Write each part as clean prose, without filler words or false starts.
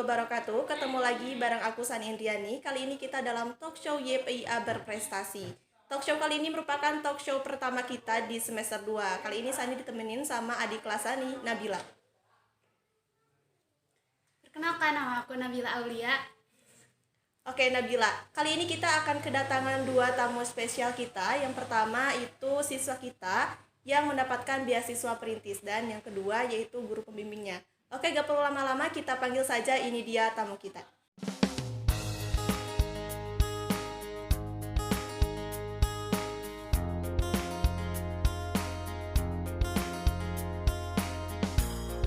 wabarakatuh. Ketemu lagi bareng aku Sani Indriani. Kali ini kita dalam talk show YPIA Berprestasi. Talk show kali ini merupakan talk show pertama kita di semester 2. Kali ini Sani ditemenin sama adik kelas Sani, Nabila. Perkenalkan, nama aku Nabila Aulia. Oke Nabila, kali ini kita akan kedatangan dua tamu spesial kita. Yang pertama itu siswa kita yang mendapatkan beasiswa perintis, dan yang kedua yaitu guru pembimbingnya. Oke, gak perlu lama-lama, kita panggil saja, ini dia tamu kita.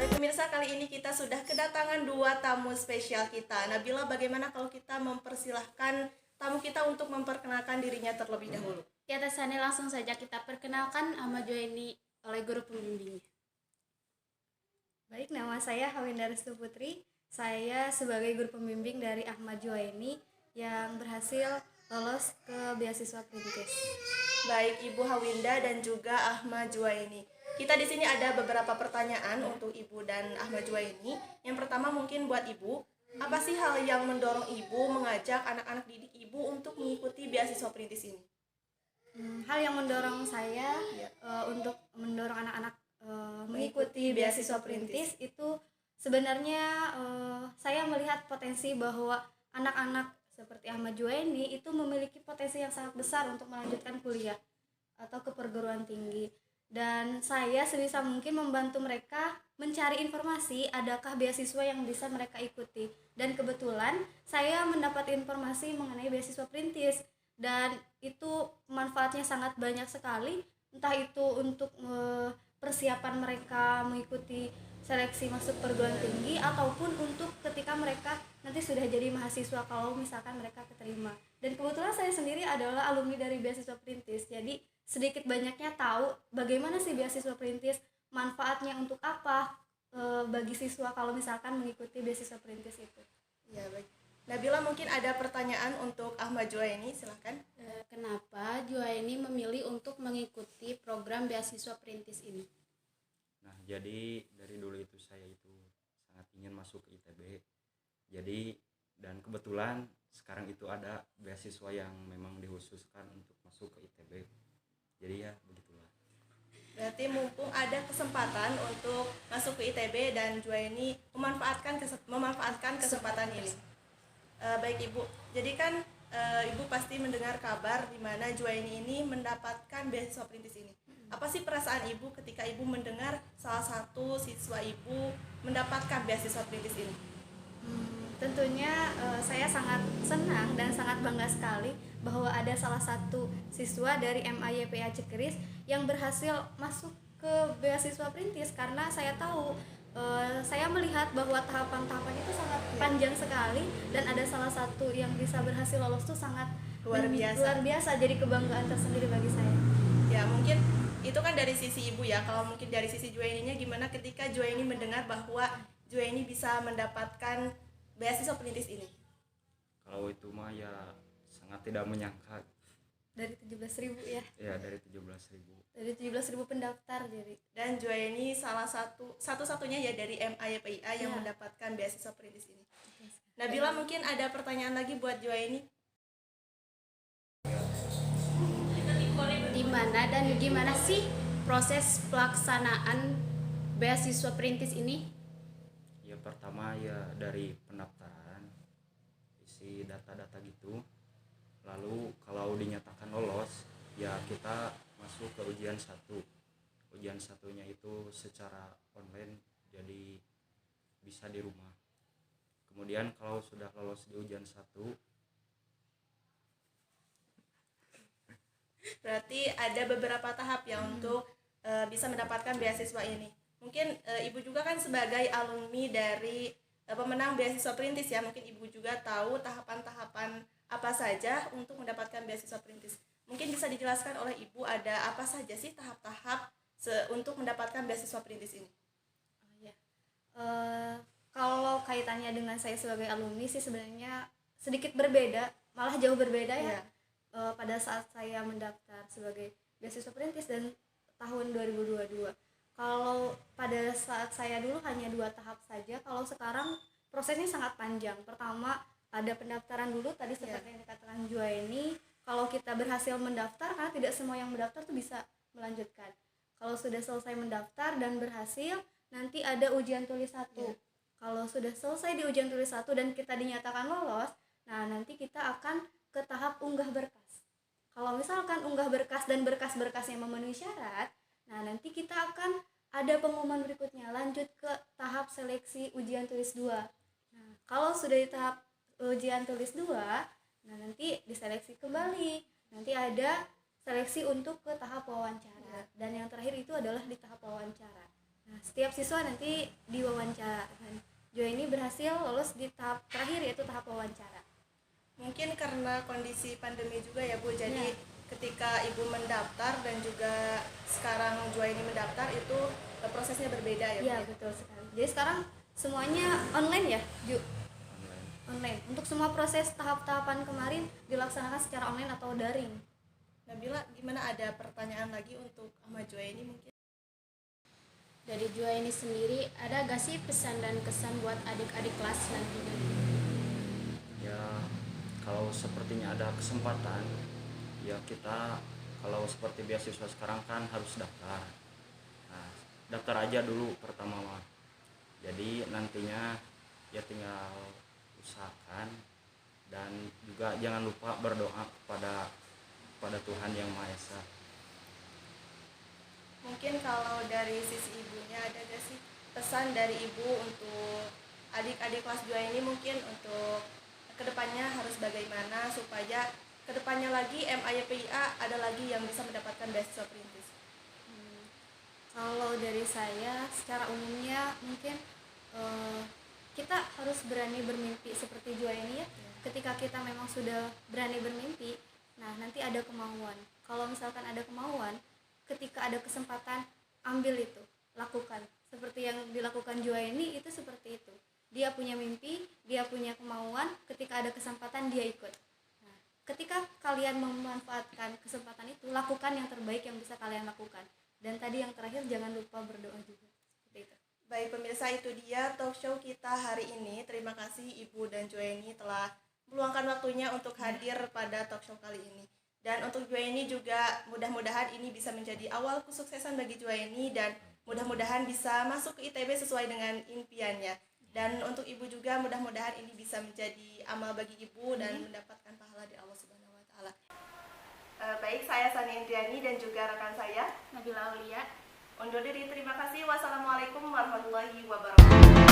Baik pemirsa, kali ini kita sudah kedatangan dua tamu spesial kita. Nabila, bagaimana kalau kita mempersilahkan tamu kita untuk memperkenalkan dirinya terlebih dahulu? Ya, Tasani, langsung saja kita perkenalkan Ahmad Juwaini oleh guru pembimbingnya. Baik, nama saya Hawinda Restu Putri. Saya sebagai guru pembimbing dari Ahmad Juwaini yang berhasil lolos ke beasiswa perintis. Baik Ibu Hawinda dan juga Ahmad Juwaini. Kita di sini ada beberapa pertanyaan untuk Ibu dan Ahmad Juwaini. Yang pertama mungkin buat Ibu, apa sih hal yang mendorong Ibu mengajak anak-anak didik Ibu untuk mengikuti beasiswa perintis ini? Hal yang mendorong saya untuk mendorong anak-anak mengikuti beasiswa perintis itu sebenarnya saya melihat potensi bahwa anak-anak seperti Ahmad Juwaini itu memiliki potensi yang sangat besar untuk melanjutkan kuliah atau ke perguruan tinggi, dan saya sebisa mungkin membantu mereka mencari informasi adakah beasiswa yang bisa mereka ikuti, dan kebetulan saya mendapat informasi mengenai beasiswa perintis dan itu manfaatnya sangat banyak sekali, entah itu untuk persiapan mereka mengikuti seleksi masuk perguruan tinggi ataupun untuk ketika mereka nanti sudah jadi mahasiswa kalau misalkan mereka keterima. Dan kebetulan saya sendiri adalah alumni dari beasiswa perintis, jadi sedikit banyaknya tahu bagaimana sih beasiswa perintis, manfaatnya untuk apa bagi siswa kalau misalkan mengikuti beasiswa perintis itu. Ya baik. Nabila, mungkin ada pertanyaan untuk Ahmad Juwaini, silahkan. Kenapa Juwaini memilih untuk mengikuti program beasiswa perintis ini? Nah, jadi dari dulu itu saya itu sangat ingin masuk ke ITB. Jadi dan kebetulan sekarang itu ada beasiswa yang memang dikhususkan untuk masuk ke ITB. Jadi ya begitulah. Berarti mumpung ada kesempatan untuk masuk ke ITB dan Juwaini memanfaatkan kesempatan ini. Baik Ibu, jadi kan Ibu pasti mendengar kabar di mana Juwaini ini mendapatkan beasiswa perintis ini. Apa sih perasaan Ibu ketika Ibu mendengar salah satu siswa Ibu mendapatkan beasiswa perintis ini? Tentunya saya sangat senang dan sangat bangga sekali bahwa ada salah satu siswa dari MAYPA Cekeris yang berhasil masuk ke beasiswa perintis, karena saya tahu saya melihat bahwa tahapan-tahapan itu sangat panjang sekali, dan ada salah satu yang bisa berhasil lolos itu sangat luar biasa. Jadi kebanggaan tersendiri bagi saya. Ya mungkin itu kan dari sisi Ibu ya. Kalau mungkin dari sisi Juwaininya gimana ketika Juwaini mendengar bahwa Juwaini bisa mendapatkan beasiswa perintis ini? Kalau itu mah ya sangat tidak menyangka. Dari 17.000 ya? Ya, dari 17.000. Dari 17.000 pendaftar jadi. Dan Juwaini salah satu-satunya ya dari MAYPA yang mendapatkan beasiswa perintis ini. Nabila, mungkin ada pertanyaan lagi buat Juwaini. Di mana dan gimana sih proses pelaksanaan beasiswa perintis ini? Ya pertama ya dari pendaftaran, isi data-data gitu. Lalu kalau dinyatakan lolos, ya kita masuk ke ujian 1. Ujian satunya itu secara online, jadi bisa di rumah. Kemudian kalau sudah lolos di ujian 1, berarti ada beberapa tahap ya untuk bisa mendapatkan beasiswa ini. Mungkin Ibu juga kan sebagai alumni dari pemenang beasiswa perintis ya, mungkin Ibu juga tahu tahapan-tahapan apa saja untuk mendapatkan beasiswa perintis. Mungkin bisa dijelaskan oleh Ibu ada apa saja sih tahap-tahap untuk mendapatkan beasiswa perintis ini? Kalau kaitannya dengan saya sebagai alumni sih sebenarnya sedikit berbeda, malah jauh berbeda ya. Pada saat saya mendaftar sebagai beasiswa perintis dan tahun 2022. Kalau pada saat saya dulu hanya 2 tahap saja, kalau sekarang prosesnya sangat panjang. Pertama ada pendaftaran dulu tadi seperti yang dikatakan Juaini. Kalau kita berhasil mendaftar, karena tidak semua yang mendaftar tuh bisa melanjutkan. Kalau sudah selesai mendaftar dan berhasil, nanti ada ujian tulis 1. Kalau sudah selesai di ujian tulis 1 dan kita dinyatakan lolos, nah nanti kita akan ke tahap unggah berkas. Kalau misalkan unggah berkas dan berkas-berkasnya memenuhi syarat, nah nanti kita akan ada pengumuman berikutnya, lanjut ke tahap seleksi ujian tulis 2. Nah, kalau sudah di tahap ujian tulis 2, nah nanti diseleksi kembali. Nanti ada seleksi untuk ke tahap wawancara. Dan yang terakhir itu adalah di tahap wawancara. Nah, setiap siswa nanti diwawancara. Dan Juaini berhasil lolos di tahap terakhir, yaitu tahap wawancara. Mungkin karena kondisi pandemi juga ya Bu, jadi ketika Ibu mendaftar dan juga sekarang Juaini mendaftar itu prosesnya berbeda ya Bu? Iya, betul sekali. Jadi sekarang semuanya online ya, Ju? Online. Untuk semua proses tahap-tahapan kemarin dilaksanakan secara online atau daring. Nabila, gimana, ada pertanyaan lagi untuk Ahmad Juaini mungkin? Dari Juaini sendiri, ada gak sih pesan dan kesan buat adik-adik kelas nantinya? Ya kalau sepertinya ada kesempatan, ya kita kalau seperti beasiswa sekarang kan harus daftar. Nah, daftar aja dulu pertama mah. Jadi nantinya ya tinggal usahakan dan juga jangan lupa berdoa kepada Tuhan Yang Maha Esa. Mungkin kalau dari sisi ibunya ada gak sih pesan dari ibu untuk adik-adik kelas 2 ini, mungkin untuk kedepannya harus bagaimana supaya kedepannya lagi MIPIA ada lagi yang bisa mendapatkan beasiswa perintis? Kalau dari saya secara umumnya mungkin kita harus berani bermimpi seperti Juaini ya. Ketika kita memang sudah berani bermimpi, nah nanti ada kemauan. Kalau misalkan ada kemauan, ketika ada kesempatan, ambil itu, lakukan. Seperti yang dilakukan Juaini itu seperti itu. Dia punya mimpi, dia punya kemauan, ketika ada kesempatan dia ikut. Nah, ketika kalian memanfaatkan kesempatan itu, lakukan yang terbaik yang bisa kalian lakukan. Dan tadi yang terakhir, jangan lupa berdoa juga. Seperti itu. Baik pemirsa, itu dia talk show kita hari ini. Terima kasih Ibu dan Juaini telah meluangkan waktunya untuk hadir pada talk show kali ini. Dan untuk Juaini juga mudah-mudahan ini bisa menjadi awal kesuksesan bagi Juaini dan mudah-mudahan bisa masuk ke ITB sesuai dengan impiannya. Dan untuk Ibu juga mudah-mudahan ini bisa menjadi amal bagi Ibu dan mendapatkan pahala di Allah Subhanahu wa taala. Baik, saya Sani Indriani dan juga rekan saya Nabila Aulia. undur diri. Terima kasih. Wassalamualaikum warahmatullahi wabarakatuh.